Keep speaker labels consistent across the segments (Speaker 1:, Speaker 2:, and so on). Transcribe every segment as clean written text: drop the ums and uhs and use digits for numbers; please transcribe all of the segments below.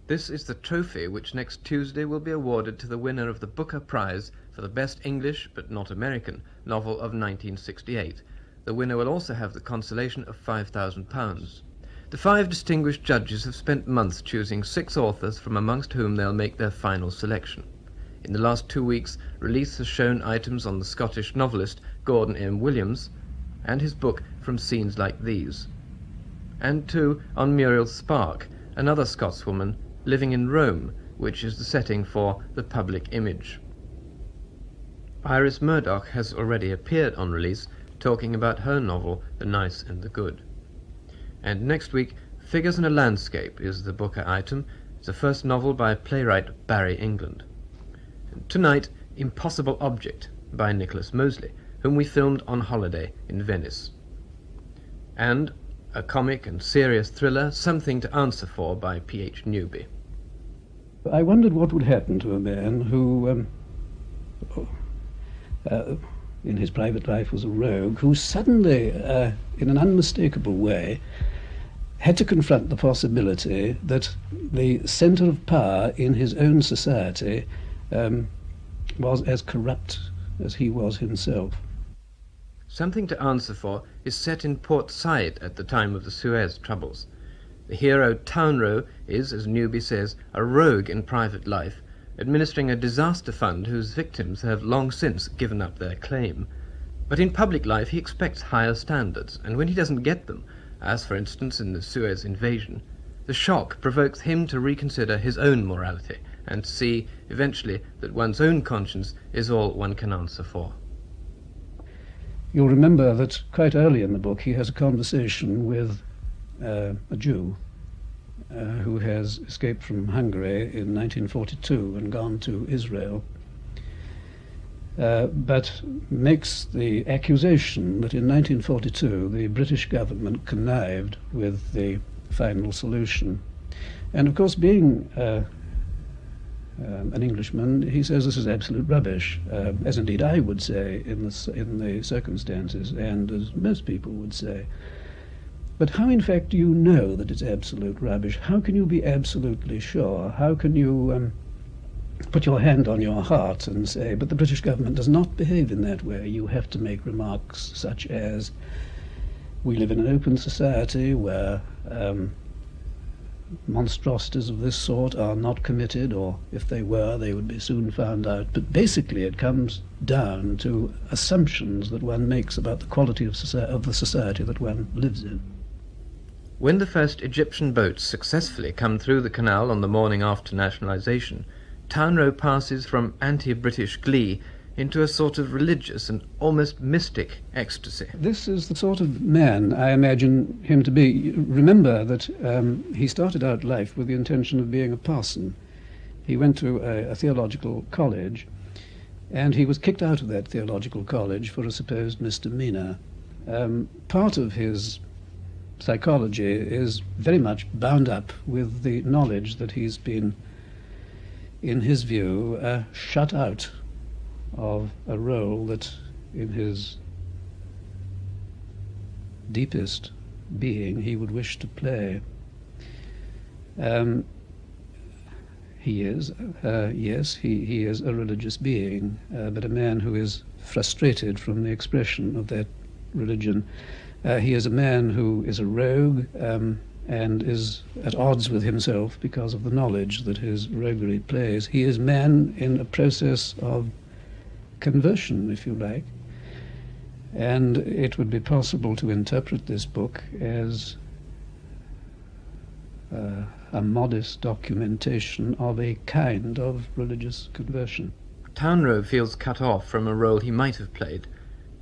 Speaker 1: This is the trophy which next Tuesday will be awarded to the winner of the Booker Prize for the Best English, but not American, novel of 1968. The winner will also have the consolation of £5,000. The 5 distinguished judges have spent months choosing 6 authors from amongst whom they'll make their final selection. In the last 2 weeks, Release has shown items on the Scottish novelist Gordon M. Williams and his book From Scenes Like These, and 2 on Muriel Spark, another Scotswoman living in Rome, which is the setting for The Public Image. Iris Murdoch has already appeared on Release, talking about her novel The Nice and the Good. And next week, Figures in a Landscape is the Booker item. It's the first novel by playwright Barry England. And tonight, Impossible Object by Nicholas Mosley, whom we filmed on holiday in Venice. And a comic and serious thriller, Something to Answer For by P.H. Newby.
Speaker 2: I wondered what would happen to a man who, in his private life was a rogue, who suddenly, in an unmistakable way, had to confront the possibility that the centre of power in his own society was as corrupt as he was himself.
Speaker 1: Something to Answer For is set in Port Said at the time of the Suez Troubles. The hero Townrow is, as Newby says, a rogue in private life, administering a disaster fund whose victims have long since given up their claim. But in public life he expects higher standards, and when he doesn't get them, as for instance in the Suez invasion, the shock provokes him to reconsider his own morality and to see, eventually, that one's own conscience is all one can answer for.
Speaker 2: You'll remember that quite early in the book he has a conversation with a Jew who has escaped from Hungary in 1942 and gone to Israel, but makes the accusation that in 1942 the British government connived with the final solution. And of course, being an Englishman, he says this is absolute rubbish, as indeed I would say in the circumstances, and as most people would say. But how, in fact, do you know that it's absolute rubbish? How can you be absolutely sure? How can you put your hand on your heart and say, but the British government does not behave in that way? You have to make remarks such as, we live in an open society where monstrosities of this sort are not committed, or if they were, they would be soon found out. But basically it comes down to assumptions that one makes about the quality of the society that one lives in.
Speaker 1: When the first Egyptian boats successfully come through the canal on the morning after nationalisation, Townrow passes from anti-British glee into a sort of religious and almost mystic ecstasy.
Speaker 2: This is the sort of man I imagine him to be. Remember that he started out life with the intention of being a parson. He went to a theological college, and he was kicked out of that theological college for a supposed misdemeanour. Part of his psychology is very much bound up with the knowledge that he's been, in his view, shut out of a role that in his deepest being he would wish to play. He is, yes, he is a religious being, but a man who is frustrated from the expression of that religion. He is a man who is a rogue and is at odds with himself because of the knowledge that his roguery plays. He is man in a process of conversion, if you like, and it would be possible to interpret this book as a modest documentation of a kind of religious conversion.
Speaker 1: Townrow feels cut off from a role he might have played.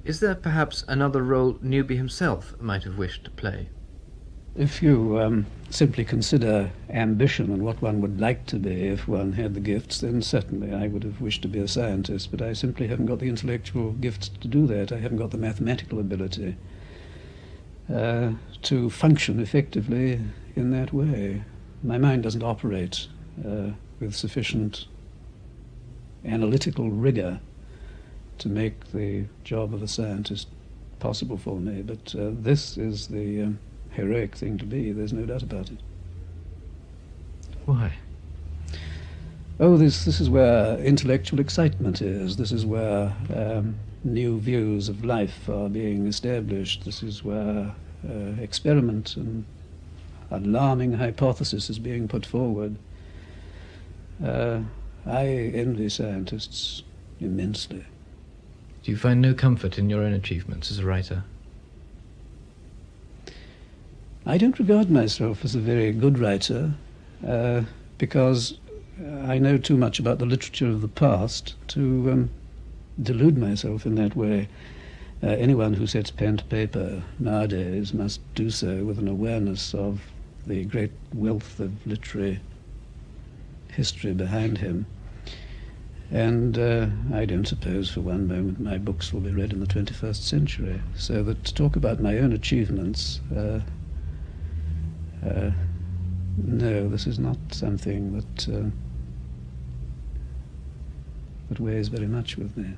Speaker 1: Is there perhaps another role Newby himself might have wished to play?
Speaker 2: If you simply consider ambition and what one would like to be if one had the gifts, then certainly I would have wished to be a scientist, but I simply haven't got the intellectual gifts to do that. I haven't got the mathematical ability to function effectively in that way. My mind doesn't operate with sufficient analytical rigor to make the job of a scientist possible for me, but this is the heroic thing to be, there's no doubt about it.
Speaker 1: Why?
Speaker 2: Oh, this is where intellectual excitement is. This is where new views of life are being established. This is where experiment and alarming hypothesis is being put forward. I envy scientists immensely.
Speaker 3: Do you find no comfort in your own achievements as a writer?
Speaker 2: I don't regard myself as a very good writer because I know too much about the literature of the past to delude myself in that way. Anyone who sets pen to paper nowadays must do so with an awareness of the great wealth of literary history behind him. And I don't suppose for one moment my books will be read in the 21st century. So that to talk about my own achievements, no, this is not something that weighs very much with me.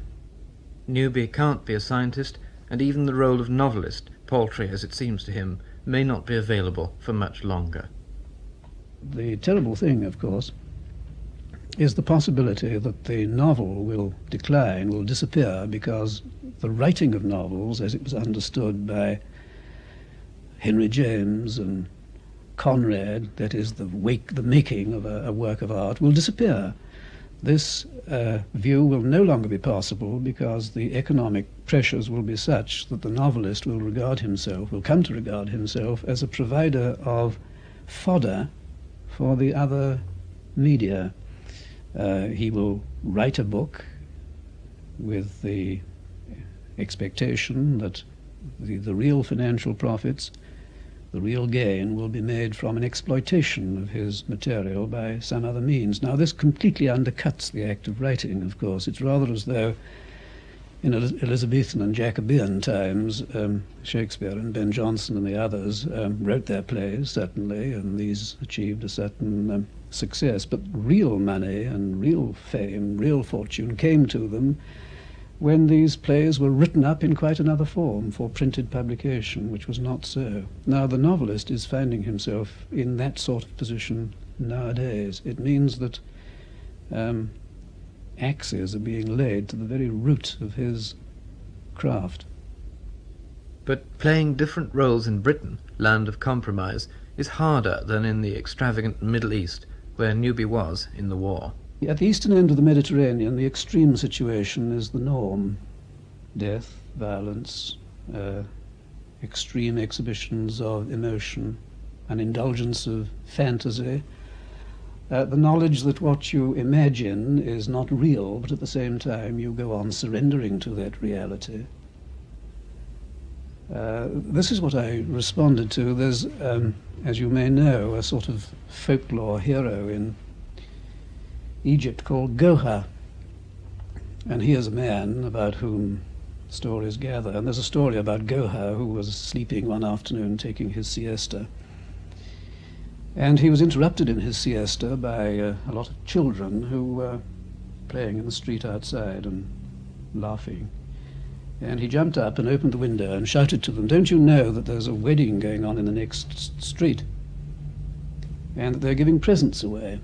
Speaker 1: Newby can't be a scientist, and even the role of novelist, paltry as it seems to him, may not be available for much longer.
Speaker 2: The terrible thing, of course, is the possibility that the novel will decline, will disappear, because the writing of novels, as it was understood by Henry James and Conrad, that is the making of a work of art, will disappear. This view will no longer be possible because the economic pressures will be such that the novelist will come to regard himself as a provider of fodder for the other media. He will write a book with the expectation that the real financial profits, the real gain, will be made from an exploitation of his material by some other means. Now, this completely undercuts the act of writing, of course. It's rather as though in Elizabethan and Jacobean times, Shakespeare and Ben Jonson and the others wrote their plays, certainly, and these achieved a certain success. But real money and real fame, real fortune came to them when these plays were written up in quite another form for printed publication, which was not so. Now, the novelist is finding himself in that sort of position nowadays. It means that axes are being laid to the very root of his craft.
Speaker 1: But playing different roles in Britain, land of compromise, is harder than in the extravagant Middle East, where Newby was in the war.
Speaker 2: At the eastern end of the Mediterranean, the extreme situation is the norm. Death, violence, extreme exhibitions of emotion, an indulgence of fantasy, the knowledge that what you imagine is not real, but at the same time you go on surrendering to that reality. This is what I responded to. There's, as you may know, a sort of folklore hero in Egypt called Goha, and he is a man about whom stories gather. And there's a story about Goha, who was sleeping one afternoon taking his siesta, and he was interrupted in his siesta by a lot of children who were playing in the street outside and laughing. And he jumped up and opened the window and shouted to them, "Don't you know that there's a wedding going on in the next street, and that they're giving presents away?"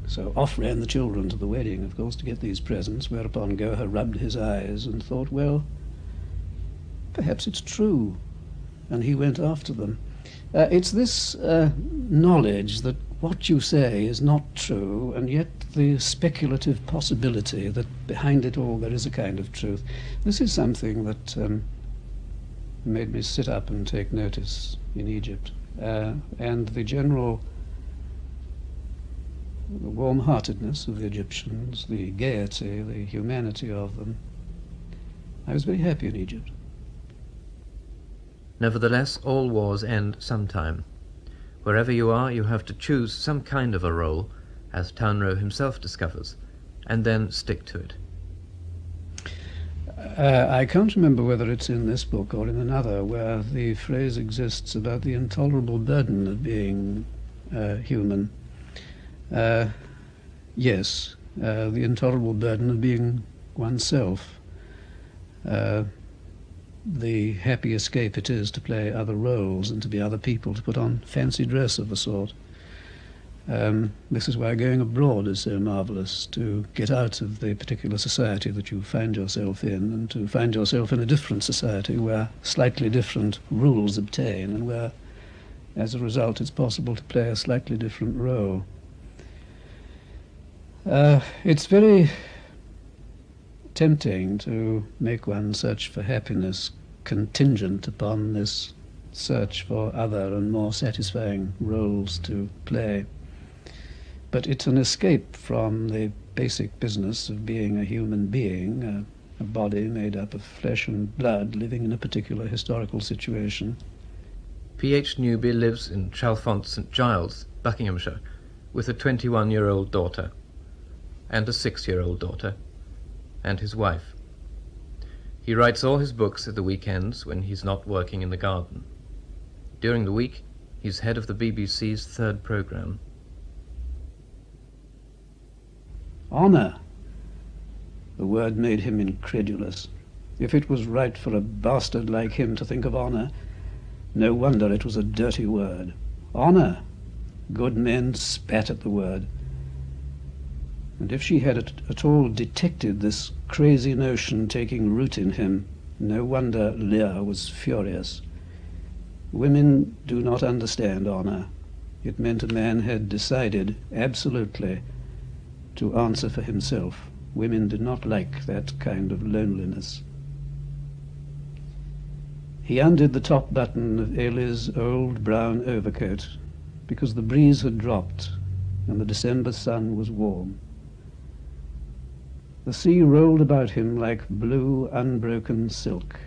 Speaker 2: So off ran the children to the wedding, of course, to get these presents, whereupon Goha rubbed his eyes and thought, well, perhaps it's true, and he went after them. It's this knowledge that what you say is not true, and yet the speculative possibility that behind it all there is a kind of truth. This is something that made me sit up and take notice in Egypt, and the general warm-heartedness of the Egyptians, the gaiety, the humanity of them. I was very happy in Egypt.
Speaker 1: Nevertheless, all wars end sometime. Wherever you are, you have to choose some kind of a role, as Townrow himself discovers, and then stick to it.
Speaker 2: I can't remember whether it's in this book or in another where the phrase exists about the intolerable burden of being human. Yes, the intolerable burden of being oneself. The happy escape it is to play other roles and to be other people, to put on fancy dress of a sort. This is why going abroad is so marvellous, to get out of the particular society that you find yourself in and to find yourself in a different society where slightly different rules obtain and where, as a result, it's possible to play a slightly different role. It's very tempting to make one's search for happiness contingent upon this search for other and more satisfying roles to play. But it's an escape from the basic business of being a human being, a body made up of flesh and blood living in a particular historical situation.
Speaker 1: P.H. Newby lives in Chalfont St Giles, Buckinghamshire, with a 21-year-old daughter, and a 6-year-old daughter, and his wife. He writes all his books at the weekends when he's not working in the garden. During the week, he's head of the BBC's third programme.
Speaker 2: Honour. The word made him incredulous. If it was right for a bastard like him to think of honour, no wonder it was a dirty word. Honour. Good men spat at the word. And if she had at all detected this crazy notion taking root in him, no wonder Lear was furious. Women do not understand honour. It meant a man had decided, absolutely, to answer for himself. Women did not like that kind of loneliness. He undid the top button of Ailey's old brown overcoat because the breeze had dropped and the December sun was warm. The sea rolled about him like blue, unbroken silk.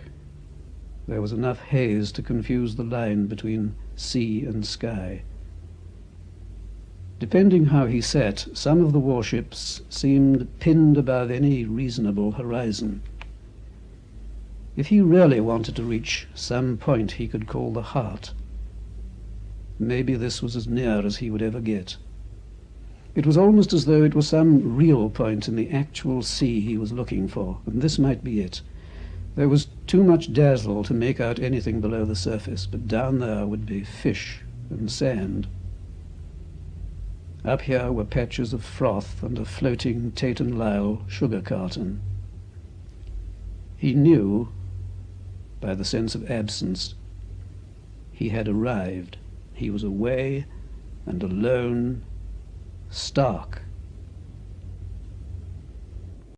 Speaker 2: There was enough haze to confuse the line between sea and sky. Depending how he sat, some of the warships seemed pinned above any reasonable horizon. If he really wanted to reach some point he could call the heart, maybe this was as near as he would ever get. It was almost as though it was some real point in the actual sea he was looking for, and this might be it. There was too much dazzle to make out anything below the surface, but down there would be fish and sand. Up here were patches of froth and a floating Tate and Lyle sugar carton. He knew, by the sense of absence, he had arrived. He was away and alone, stark